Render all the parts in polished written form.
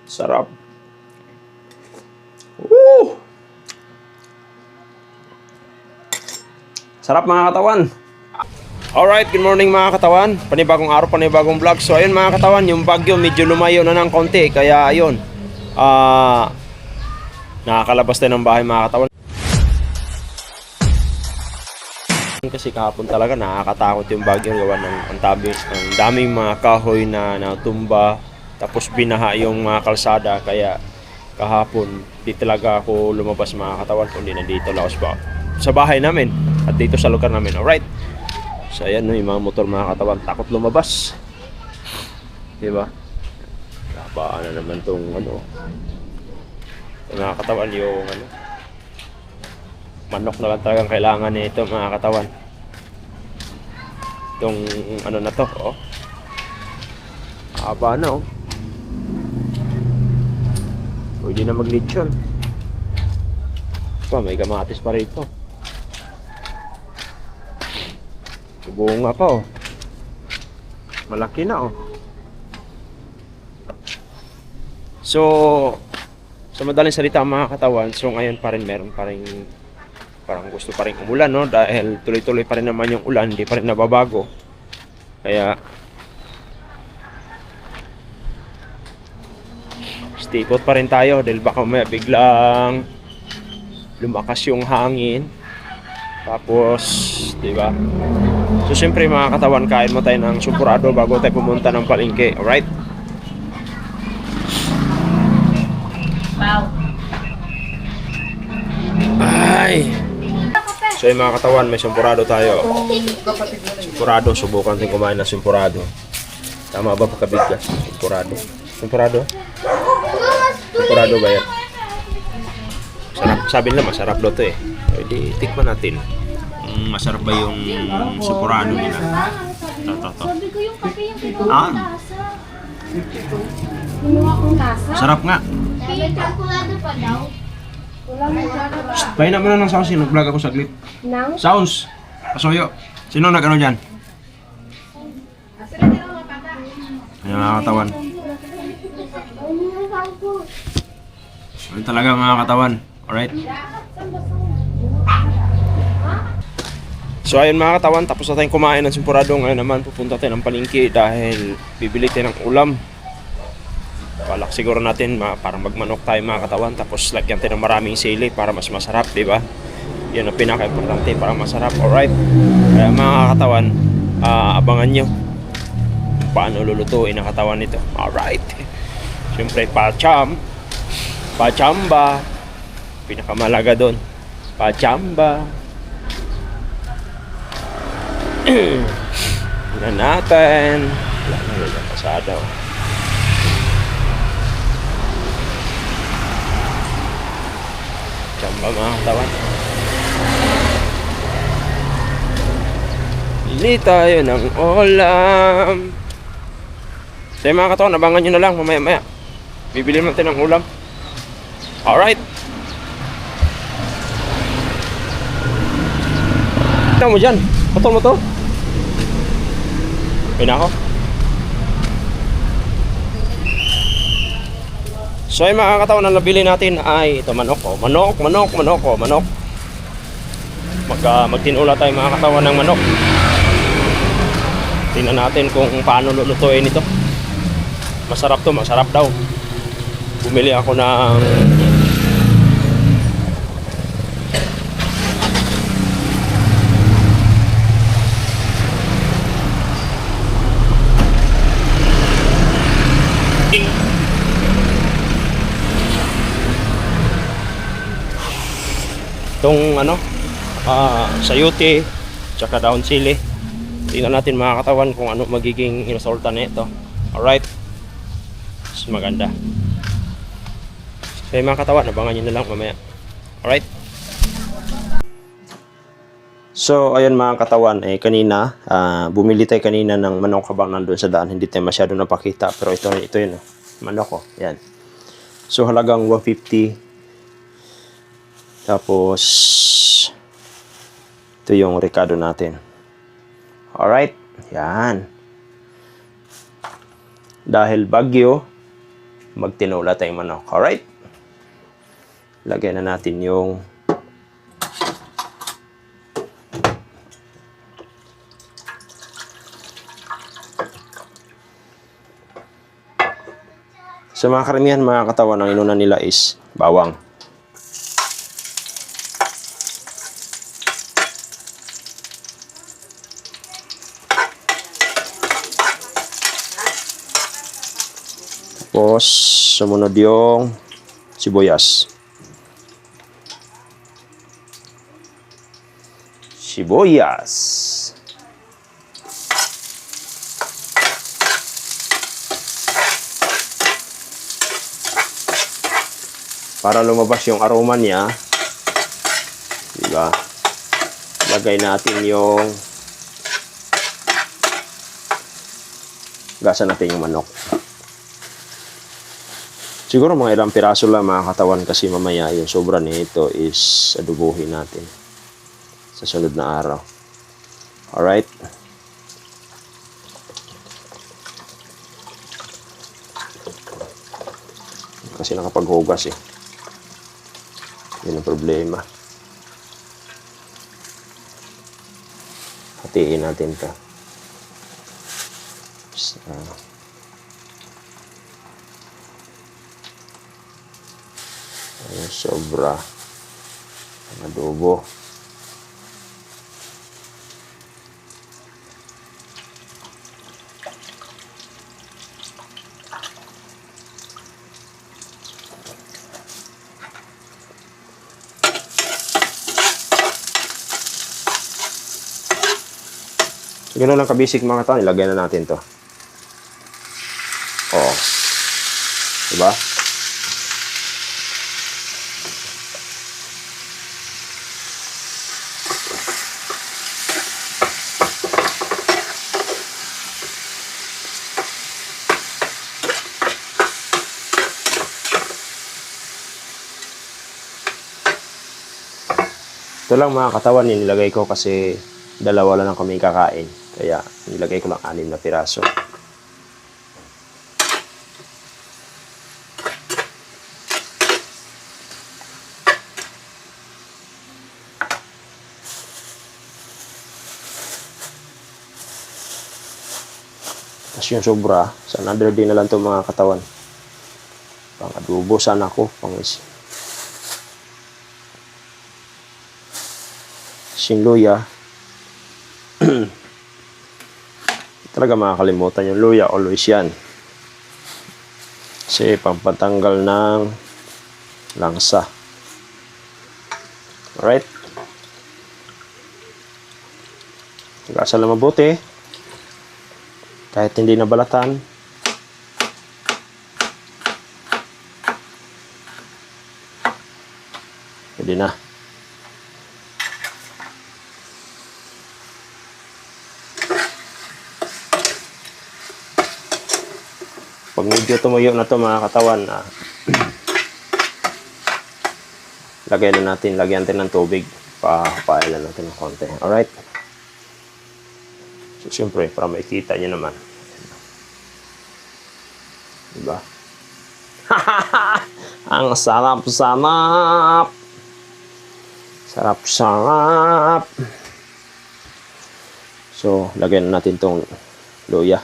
Sarap. Woo! Sarap mga katawan. Alright, good morning mga katawan. Panibagong araw, panibagong vlog. So ayun mga katawan, yung bagyo medyo lumayo na ng konti. Kaya ayun, nakakalabas tayo ng bahay mga katawan. Kasi kahapon talaga nakakatakot yung bagyo. Gawa ng ang daming mga kahoy na natumba. Tapos binaha yung mga kalsada. Kaya kahapon di talaga ako lumabas mga katawan. Kundi nandito lang ako sa bahay namin. At dito sa lugar namin. Alright. So ayan yung mga motor mga katawan. Takot lumabas. Diba? Kabaan na naman tong mga katawan yung manok na lang talagang kailangan nito mga katawan. Itong na to, haba na, pwede na mag-lechon. May kamatis pa rito. Bunga pa, malaki na, So sa madaling salita mga katawan, so ngayon pa rin meron pa rin parang gusto pa rin umulan, no? Dahil tuloy-tuloy pa rin naman yung ulan, hindi pa rin nababago. Kaya stay put pa rin tayo dahil baka may biglang lumakas yung hangin. Tapos, di ba? So siyempre mga katawan, kain mo tayo ng supurado bago tayo pumunta ng palengke, alright? Wow. Ay! So yung mga katawan, may sumpurado tayo. Sumpurado, subukan natin kumain ng sumpurado. Tama ba pagkabigkas? Sumpurado. Sumpurado? Sumpurado ba yan? Sarap. Sabi nila masarap daw to eh. Pwede tikman natin. Masarap ba yung sumpurado nila? Ito. Sabi ko yung kape yung pinutasa. Kinuha kong tasa? Sarap nga. Kaya kalkulado pa daw. Pahinap mo na ng sounds. Nag-vlog ako saglit. Nang? Sounds! Pasuyo. Sino nag-ano dyan? Ayan mga katawan. Ayan talaga mga katawan. Alright? So ayun mga katawan, tapos na tayong kumain ng simpurado. Ngayon naman pupunta tayo ng palengke dahil bibili tayo ng ulam. Balak siguro natin para magmanok tayo mga katawan. Tapos lagyan tayo ng maraming sili para mas masarap, di ba? Yan ang pinaka-importante para masarap. Alright? Kaya mga katawan, abangan nyo kung paano lulutuin ang katawan nito. Alright? Siyempre pachamba, pinakamalaga doon. Pachamba. Tignan natin. Wala na yung pasada. Chamba mga katawan. Bili tayo ng ulam. So mga katawan, abangan nyo na lang mamaya-maya. Bibili natin ng ulam. Alright. Tignan mo dyan. Putol mo to. Pina ako. So yung mga katawan na nabili natin ay ito manok. Manok. Magtinula tayo mga katawan ng manok. Tingnan natin kung paano lulutuin ito. Masarap to, masarap daw. Bumili ako ng itong sayote tsaka daon sili. Tingnan natin mga katawan kung ano magiging resulta nito. Alright, mas maganda. So mga katawan, abangan nyo na lang mamaya. Alright. So ayun mga katawan, kanina bumili tayo kanina ng manok habang nandun sa daan. Hindi tayo masyado napakita, pero ito yun, manok yan. So halagang 150. Tapos ito yung rekado natin. Alright, yan. Dahil bagyo, magtinola tayong manok. Alright? Lagyan na natin yung sa mga karamihan mga katawan, ang inuna nila is bawang. Tapos, sumunod yung sibuyas. Sibuyas. Para lumabas yung aroma niya, diba? Lagay natin yung gasa natin yung manok. Siguro mga ilang piraso lang mga katawan kasi mamaya yung sobra nito is adubuhin natin sa sunod na araw. Alright? Kasi nakapaghugas eh. Yun ang problema. Hatiin natin ito. Ayun, sobra. Ang adobo. Ganun lang kabisik mga tao, ilagay na natin to. Oo. Diba? Ito lang mga katawan, nilagay ko kasi dalawa lang kami kakain. Kaya nilagay ko lang 6 na piraso. Tapos yung sobra, sa another day na lang ito mga katawan. Pang adobo sana ako, pang luya. Talaga makakalimutan yung luya, always yan. Kasi pampatanggal ng langsa. Alright? Gasa lang mabuti. Kahit hindi nabalatan. Pwede na. Pag medyo tumuyo na to mga katawan, lagyan natin ng tubig. Pailan natin ng konti. Alright? So, siyempre, para makikita nyo naman. Diba? Ang sarap-sarap! Sarap-sarap! So, lagyan natin tong luya.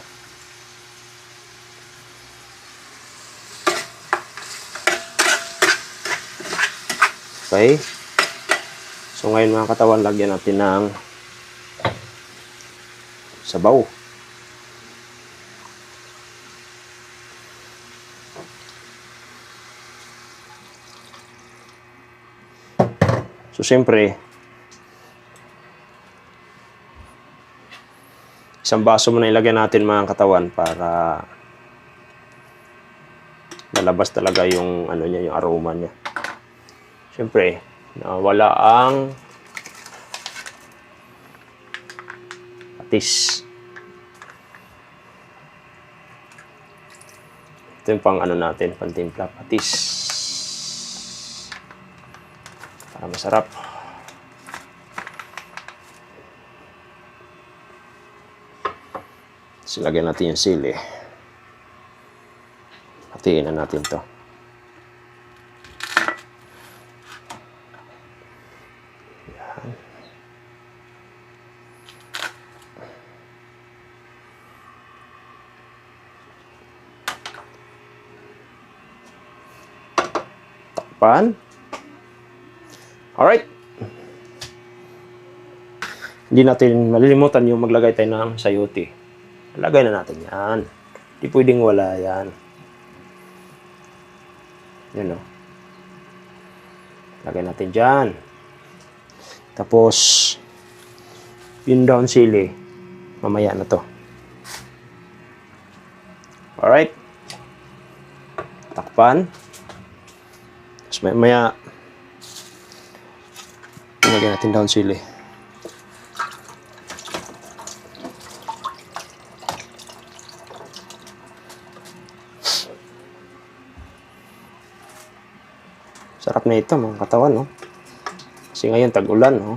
Okay. So ngayon mga katawan, lagyan natin ng sabaw. So siyempre, isang baso muna ilagyan natin mga katawan para lalabas talaga yung ano niya, yung aroma niya. Siyempre, nawala ang patis. Ito yung pang ano natin, pantimpla, patis. Para masarap. Silagyan natin yung sili. Hatiin na natin to. Yan. Takpan. Alright. Hindi natin malilimutan yung maglagay tayo ng sayote. Lagay na natin yan. Hindi pwedeng wala yan. Yun o. Lagay natin dyan. Tapos, yung down sili, mamaya na to. Alright. Takpan. Tapos mamaya, lagay natin down sili. Sarap na ito mga katawan, no? Kasi ngayon tag-ulan, no?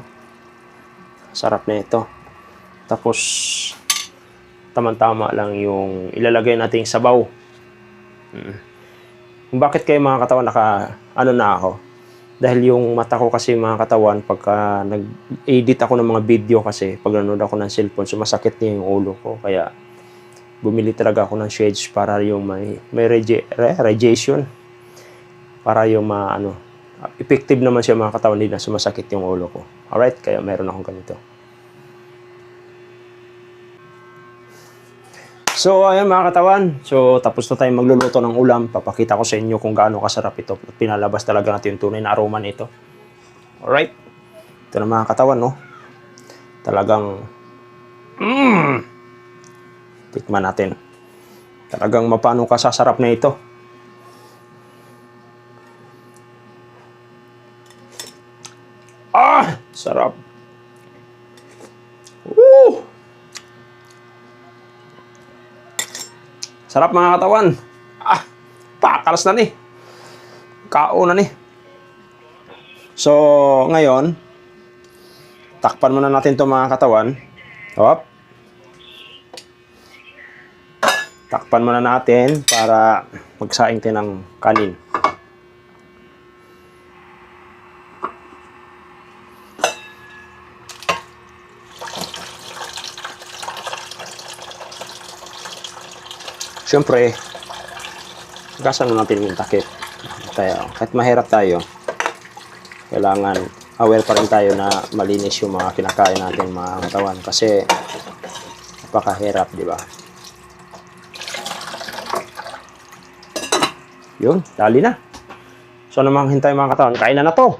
Sarap na ito. Tapos, tamang-tama lang yung ilalagay nating sabaw. Bakit kayo mga katawan ano na ako? Dahil yung mata ko kasi mga katawan, pagka nag-edit ako ng mga video kasi, pag nanood ako ng cellphone, sumasakit niya yung ulo ko. Kaya, bumili talaga ako ng shades para yung may radiation. Para yung effective naman siya mga katawan, hindi na sumasakit yung ulo ko. Alright, kaya meron akong ganito. So, ayan mga katawan. So, tapos na tayong magluluto ng ulam. Papakita ko sa inyo kung gaano kasarap ito. Pinalabas talaga natin yung tunay na aroma nito. Alright. Ito na mga katawan, no? Talagang tikman natin. Talagang mapano ka sasarap na ito. Sarap. Woo! Sarap mga katawan. Pakalas na ni. Kao na ni. So, ngayon, takpan muna natin to mga katawan. Hop. Takpan muna natin para magsaing tayo ng kanin. Siyempre, gasan na natin yung takip. Kahit mahirap tayo, kailangan aware pa rin tayo na malinis yung mga kinakain natin mga katawan. Kasi, napakahirap, di ba? Yun, dali na. So, namang hintay mga katawan, kain na to.